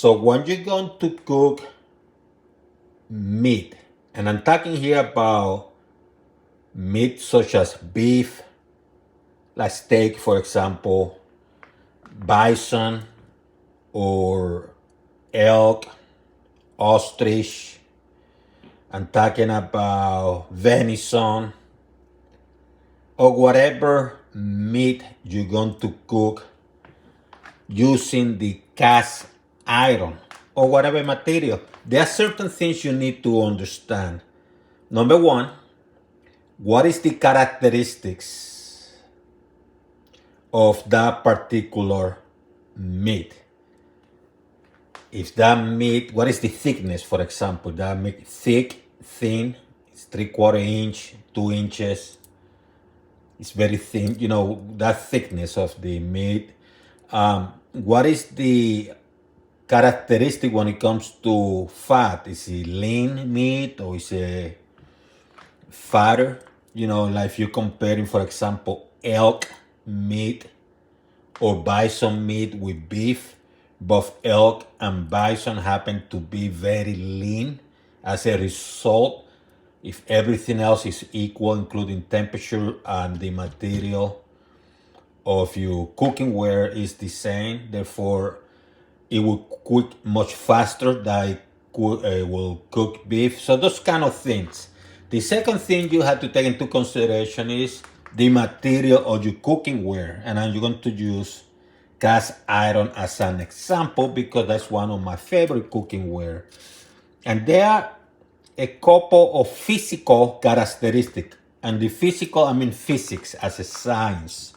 So when you're going to cook meat, and I'm talking here about meat such as beef, like steak, for example, bison, or elk, ostrich. I'm talking about venison, or whatever meat you're going to cook using the cast iron or whatever material. There are certain things you need to understand. Number one, what is the characteristics of that particular meat? If that meat, what is the thickness, for example? That meat thick, thin, it's 3/4 inch, 2 inches. It's very thin, that thickness of the meat. What is the characteristic when it comes to fat? Is it lean meat or is it fatter? Like if you're comparing, for example, elk meat or bison meat with beef, both elk and bison happen to be very lean. As a result, if everything else is equal, including temperature and the material of your cooking ware is the same, therefore it will cook much faster than it will cook beef. So those kind of things. The second thing you have to take into consideration is the material of your cooking ware. And I'm going to use cast iron as an example because that's one of my favorite cooking ware. And there are a couple of physical characteristics. And the physical, I mean physics as a science.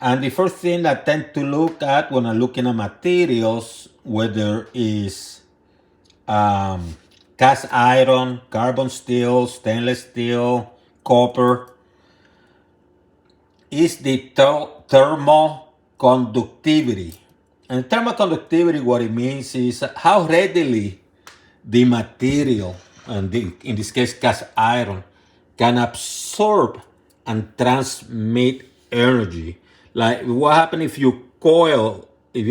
And the first thing I tend to look at when I'm looking at materials, whether it's cast iron, carbon steel, stainless steel, copper, is the thermal conductivity. And thermal conductivity, what it means is how readily the material, and in this case cast iron, can absorb and transmit energy. Like what happens if you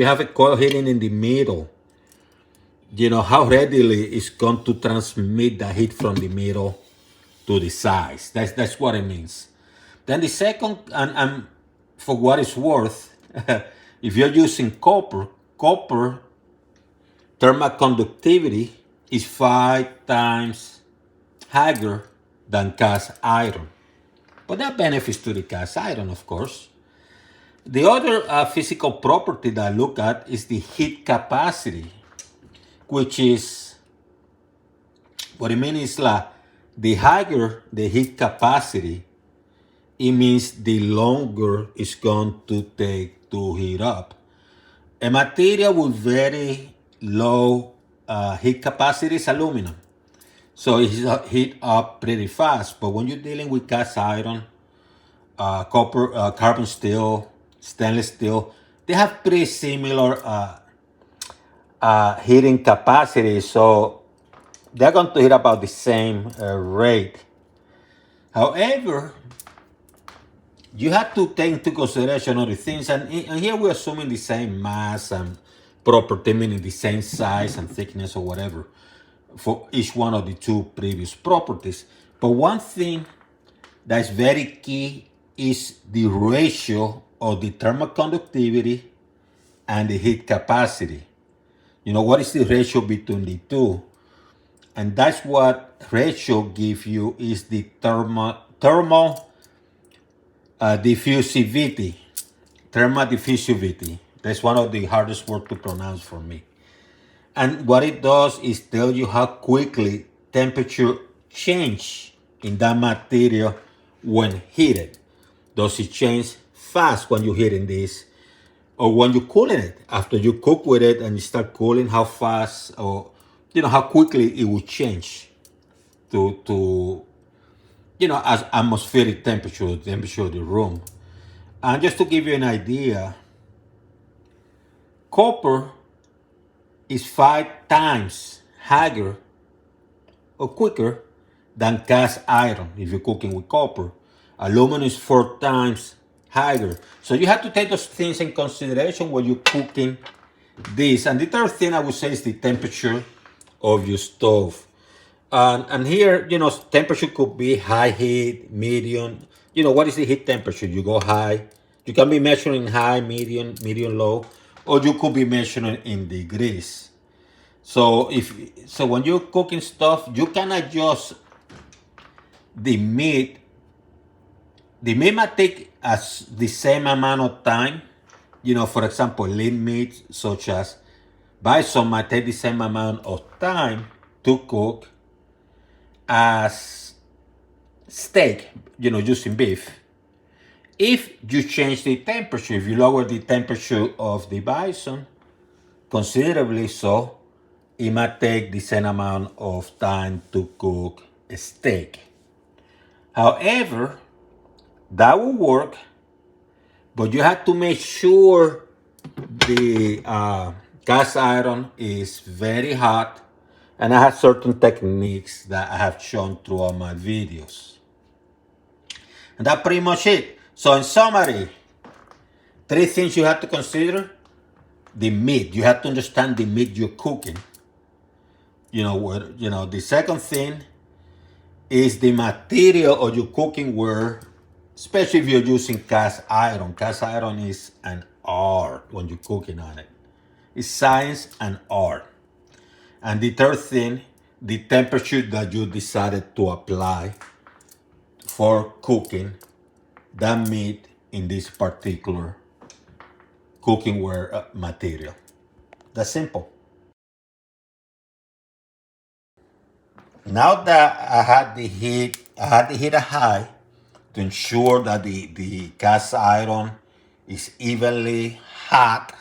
have a coil hitting in the middle, how readily it's going to transmit the heat from the middle to the sides. That's what it means. Then the second, and for what it's worth, if you're using copper thermal conductivity is 5 times higher than cast iron. But there are benefits to the cast iron, of course. The other physical property that I look at is the heat capacity, which is, what it means is like the higher the heat capacity, it means the longer it's going to take to heat up. A material with very low heat capacity is aluminum. So it heat up pretty fast. But when you're dealing with cast iron, copper, carbon steel, stainless steel, they have pretty similar heating capacity. So they're going to heat about the same rate. However, you have to take into consideration other things. And here we're assuming the same mass and property, meaning the same size and thickness or whatever for each one of the two previous properties. But one thing that's very key is the ratio of the thermal conductivity and the heat capacity. What is the ratio between the two? And that's what ratio gives you is the thermal diffusivity. Thermal diffusivity. That's one of the hardest words to pronounce for me. And what it does is tell you how quickly temperature change in that material when heated. Does it change fast when you're heating this? Or when you're cooling it? After you cook with it and you start cooling, how fast or how quickly it will change to as atmospheric temperature, the temperature of the room. And just to give you an idea, copper is 5 times higher or quicker than cast iron if you're cooking with copper. Aluminum is 4 times higher. So you have to take those things in consideration when you're cooking this. And the third thing I would say is the temperature of your stove. And here, temperature could be high heat, medium. What is the heat temperature? You go high. You can be measuring high, medium low, or you could be measuring in degrees. So when you're cooking stuff, you can adjust the meat. The meat might take as the same amount of time. For example, lean meat such as bison might take the same amount of time to cook as steak, using beef. If you change the temperature, if you lower the temperature of the bison considerably, so it might take the same amount of time to cook a steak. However, that will work, but you have to make sure the cast iron is very hot, and I have certain techniques that I have shown throughout my videos. And that's pretty much it. So in summary, 3 things you have to consider. The meat. You have to understand the meat you're cooking. The second thing is the material of your cooking ware, especially if you're using cast iron. Cast iron is an art when you're cooking on it. It's science and art. And the third thing, the temperature that you decided to apply for cooking that meat in this particular cooking ware material. That's simple. Now that I had the heat high to ensure that the cast iron is evenly hot.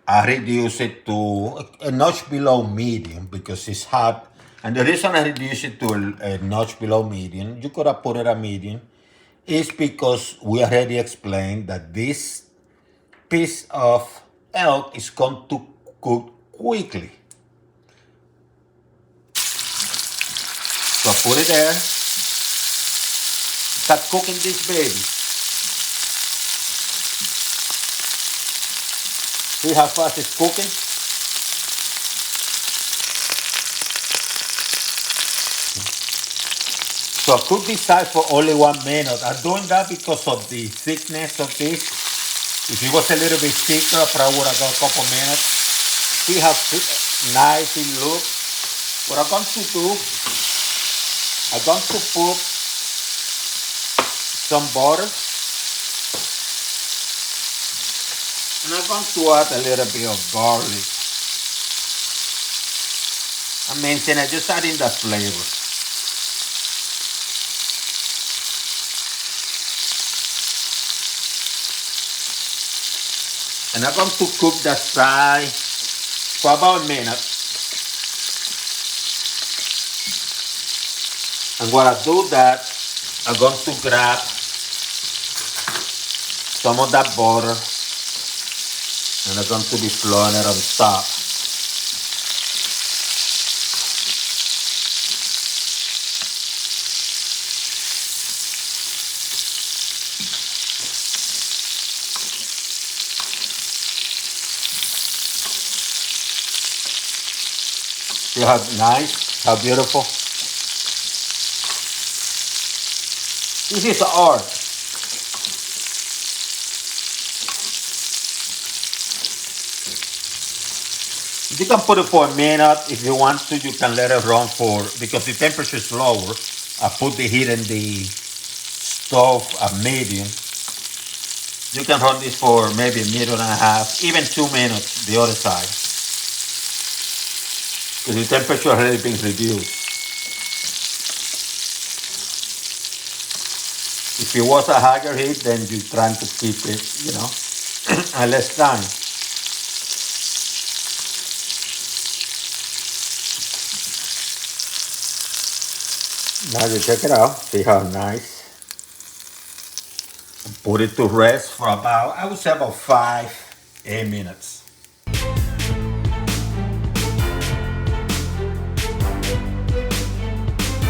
I reduce it to a notch below medium because it's hot. And the reason I reduce it to a notch below medium, you could have put it at medium, is because we already explained that this piece of elk is going to cook quickly. So put it there. Start cooking this baby. See how fast it's cooking? So cook this side for only 1 minute. I'm doing that because of the thickness of this. If it was a little bit thicker, I probably would have got a couple minutes. See how nice it looks? What I'm going to do, I'm going to put some butter. And I'm going to add a little bit of garlic. Amazing, I'm just adding the flavor. And I'm going to cook that side for about a minute. And while I do that, I'm going to grab some of that butter and I'm going to be flowing it on top. See how nice, how beautiful. This is art. You can put it for a minute if you want to. You can let it run because the temperature is lower. I put the heat in the stove at medium. You can run this for maybe a minute and a half, even 2 minutes the other side. Because the temperature already been reduced. If it was a higher heat, then you're trying to keep it, at less time. Now you check it out, see how nice. Put it to rest for I would say about 5-8 minutes.